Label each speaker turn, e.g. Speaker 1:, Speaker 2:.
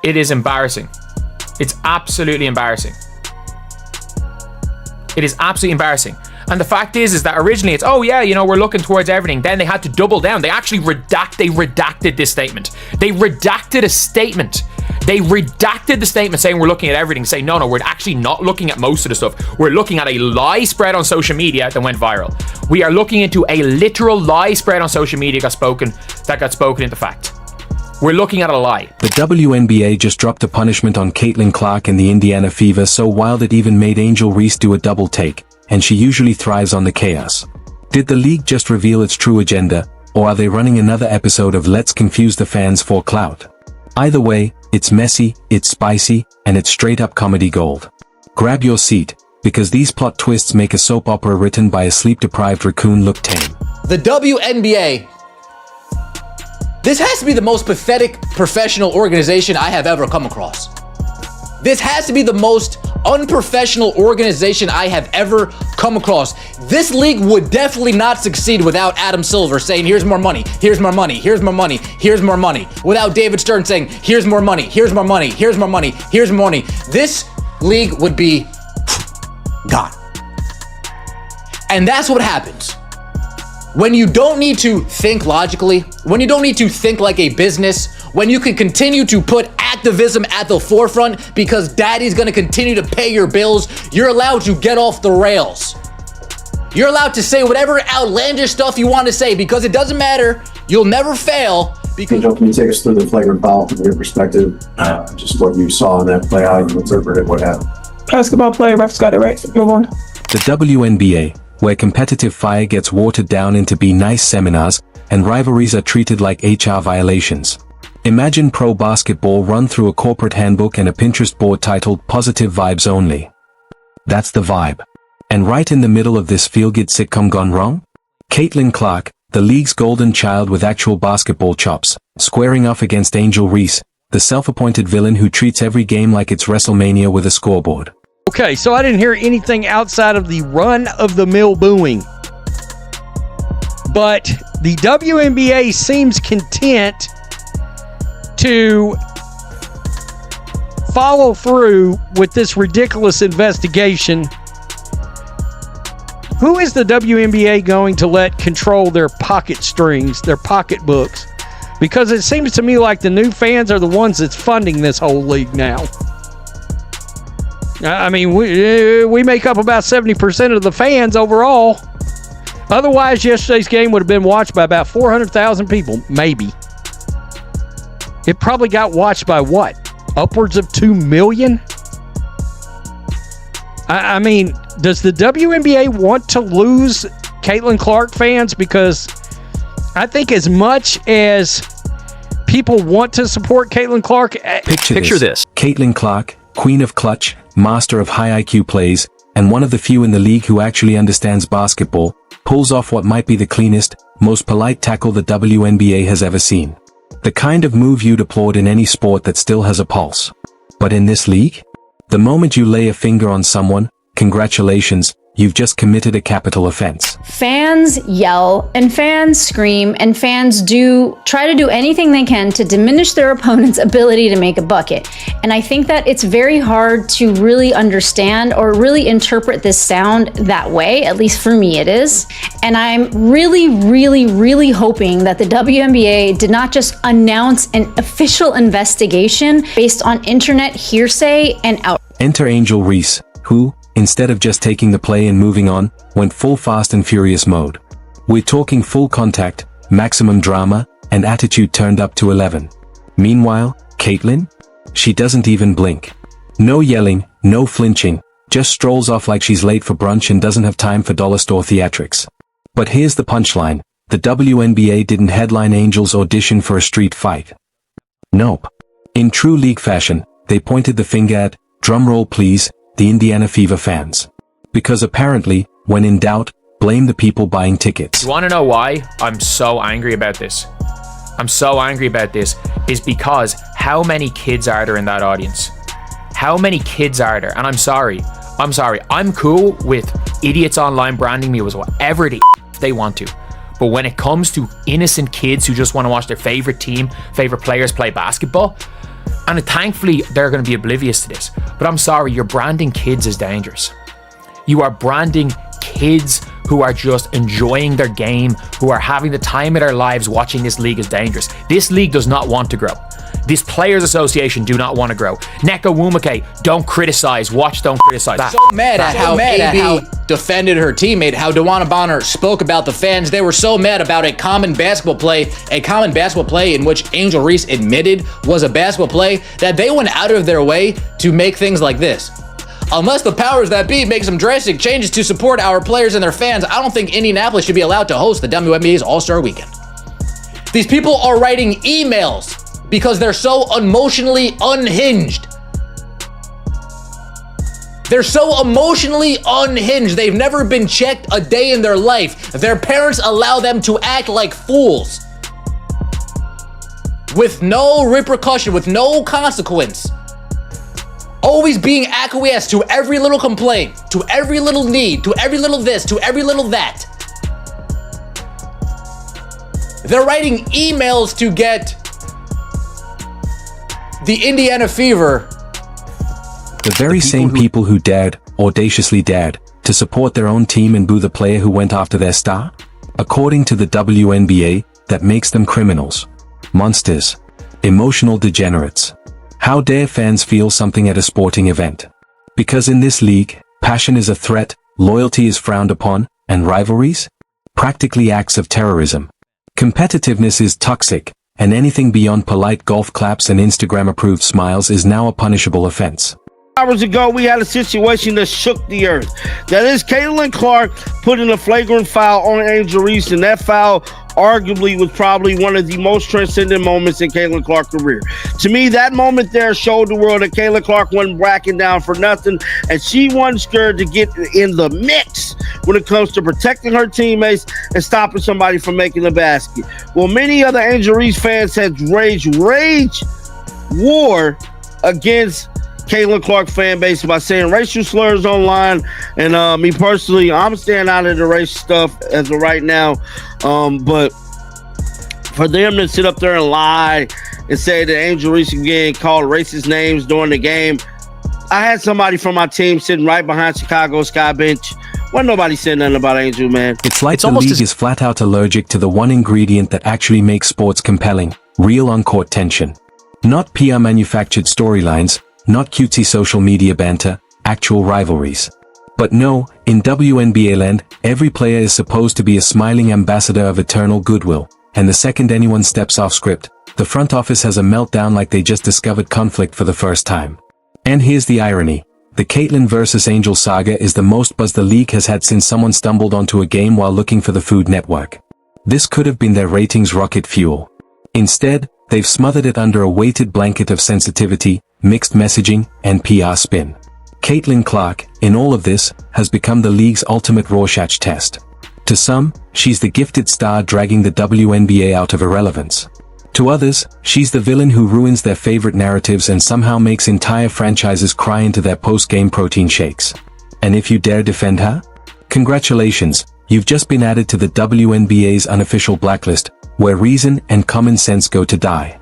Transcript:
Speaker 1: It is embarrassing. It's absolutely embarrassing. It is absolutely embarrassing. And the fact is that originally it's, oh yeah, we're looking towards everything. Then they had to double down. They actually redacted this statement. They redacted a statement. They redacted the statement saying we're looking at everything, saying no, we're actually not looking at most of the stuff. We're looking at a lie spread on social media that went viral. We are looking into a literal lie spread on social media that got spoken into fact. We're looking at a lie.
Speaker 2: The WNBA just dropped a punishment on Caitlin Clark in the Indiana Fever so wild it even made Angel Reese do a double take, and she usually thrives on the chaos. Did the league just reveal its true agenda, or are they running another episode of Let's Confuse the Fans for clout? Either way, it's messy, it's spicy, and it's straight up comedy gold. Grab your seat, because these plot twists make a soap opera written by a sleep-deprived raccoon look tame.
Speaker 3: The WNBA. This has to be the most pathetic professional organization I have ever come across. This has to be the most unprofessional organization I have ever come across. This league would definitely not succeed without Adam Silver saying, here's more money, here's more money, here's more money, here's more money. Without David Stern saying, here's more money, here's more money, here's more money, here's more money. This league would be gone. And that's what happens. When you don't need to think logically, when you don't need to think like a business, when you can continue to put activism at the forefront because daddy's gonna continue to pay your bills, you're allowed to get off the rails. You're allowed to say whatever outlandish stuff you want to say because it doesn't matter. You'll never fail.
Speaker 4: Angel, can you take us through the flagrant foul from your perspective? Just what you saw in that play, how you interpreted what happened.
Speaker 5: Basketball player, refs got it right. Move on.
Speaker 2: The WNBA, where competitive fire gets watered down into be nice seminars, and rivalries are treated like HR violations. Imagine pro basketball run through a corporate handbook and a Pinterest board titled Positive Vibes Only. That's the vibe. And right in the middle of this feel-good sitcom gone wrong? Caitlin Clark, the league's golden child with actual basketball chops, squaring off against Angel Reese, the self-appointed villain who treats every game like it's WrestleMania with a scoreboard.
Speaker 6: Okay, so I didn't hear anything outside of the run-of-the-mill booing. But the WNBA seems content to follow through with this ridiculous investigation. Who is the WNBA going to let control their pocket strings, their pocketbooks? Because it seems to me like the new fans are the ones that's funding this whole league now. I mean, we make up about 70% of the fans overall. Otherwise, yesterday's game would have been watched by about 400,000 people, maybe. It probably got watched by what? Upwards of 2 million? I mean, does the WNBA want to lose Caitlin Clark fans? Because I think as much as people want to support Caitlin Clark...
Speaker 2: Picture this. Caitlin Clark, queen of clutch, master of high IQ plays, and one of the few in the league who actually understands basketball, pulls off what might be the cleanest, most polite tackle the WNBA has ever seen. The kind of move you'd applaud in any sport that still has a pulse. But in this league? The moment you lay a finger on someone, congratulations, you've just committed a capital offense.
Speaker 7: Fans yell and fans scream and fans try to do anything they can to diminish their opponent's ability to make a bucket. And I think that it's very hard to really understand or really interpret this sound that way, at least for me it is. And I'm really, really, really hoping that the WNBA did not just announce an official investigation based on internet hearsay and out.
Speaker 2: Enter Angel Reese, who, instead of just taking the play and moving on, went full Fast and Furious mode. We're talking full contact, maximum drama, and attitude turned up to 11. Meanwhile, Caitlin? She doesn't even blink. No yelling, no flinching, just strolls off like she's late for brunch and doesn't have time for dollar store theatrics. But here's the punchline. The WNBA didn't headline Angel's audition for a street fight. Nope. In true league fashion, they pointed the finger at, drumroll please, the Indiana Fever fans. Because apparently, when in doubt, blame the people buying tickets.
Speaker 1: You want to know why I'm so angry about this? I'm so angry about this is because how many kids are there in that audience? How many kids are there? And I'm sorry. I'm cool with idiots online branding me as whatever they want to. But when it comes to innocent kids who just want to watch their favorite team, favorite players play basketball, And thankfully, they're going to be oblivious to this. But I'm sorry, you're branding kids as dangerous. You are branding kids who are just enjoying their game, who are having the time of their lives watching this league as dangerous. This league does not want to grow. This Players Association do not want to grow. Neko Wumake, don't criticize. Watch, don't criticize.
Speaker 3: So mad at how AB defended her teammate, how DeWanna Bonner spoke about the fans. They were so mad about a common basketball play in which Angel Reese admitted was a basketball play, that they went out of their way to make things like this. Unless the powers that be make some drastic changes to support our players and their fans, I don't think Indianapolis should be allowed to host the WNBA's All-Star Weekend. These people are writing emails because they're so emotionally unhinged. They're so emotionally unhinged. They've never been checked a day in their life. Their parents allow them to act like fools with no repercussion, with no consequence. Always being acquiesced to every little complaint, to every little need, to every little this, to every little that. They're writing emails to get the Indiana Fever.
Speaker 2: The very same people who dared, audaciously dared, to support their own team and boo the player who went after their star? According to the WNBA, that makes them criminals, monsters, emotional degenerates. How dare fans feel something at a sporting event? Because in this league, passion is a threat, loyalty is frowned upon, and rivalries? Practically acts of terrorism. Competitiveness is toxic, and anything beyond polite golf claps and Instagram-approved smiles is now a punishable offense.
Speaker 8: Hours ago, we had a situation that shook the earth. That is, Caitlin Clark put in a flagrant foul on Angel Reese, and that foul arguably was probably one of the most transcendent moments in Caitlin Clark's career. To me, that moment there showed the world that Caitlin Clark wasn't backing down for nothing, and she wasn't scared to get in the mix when it comes to protecting her teammates and stopping somebody from making the basket. Well, many other Angel Reese fans had rage war against Caitlin Clark fan base by saying racial slurs online, and me personally, I'm staying out of the race stuff as of right now. But for them to sit up there and lie and say that Angel Reese again called racist names during the game, I had somebody from my team sitting right behind Chicago Sky Bench. Wasn't nobody saying nothing about Angel, man.
Speaker 2: It's like the league is flat out allergic to the one ingredient that actually makes sports compelling: real on-court tension. Not PR manufactured storylines, not cutesy social media banter, actual rivalries. But no, in WNBA land, every player is supposed to be a smiling ambassador of eternal goodwill, and the second anyone steps off script, the front office has a meltdown like they just discovered conflict for the first time. And here's the irony. The Caitlin versus Angel saga is the most buzz the league has had since someone stumbled onto a game while looking for the Food Network. This could have been their ratings rocket fuel. Instead, they've smothered it under a weighted blanket of sensitivity, mixed messaging, and PR spin. Caitlin Clark, in all of this, has become the league's ultimate Rorschach test. To some, she's the gifted star dragging the WNBA out of irrelevance. To others, she's the villain who ruins their favorite narratives and somehow makes entire franchises cry into their post-game protein shakes. And if you dare defend her? Congratulations, you've just been added to the WNBA's unofficial blacklist, where reason and common sense go to die.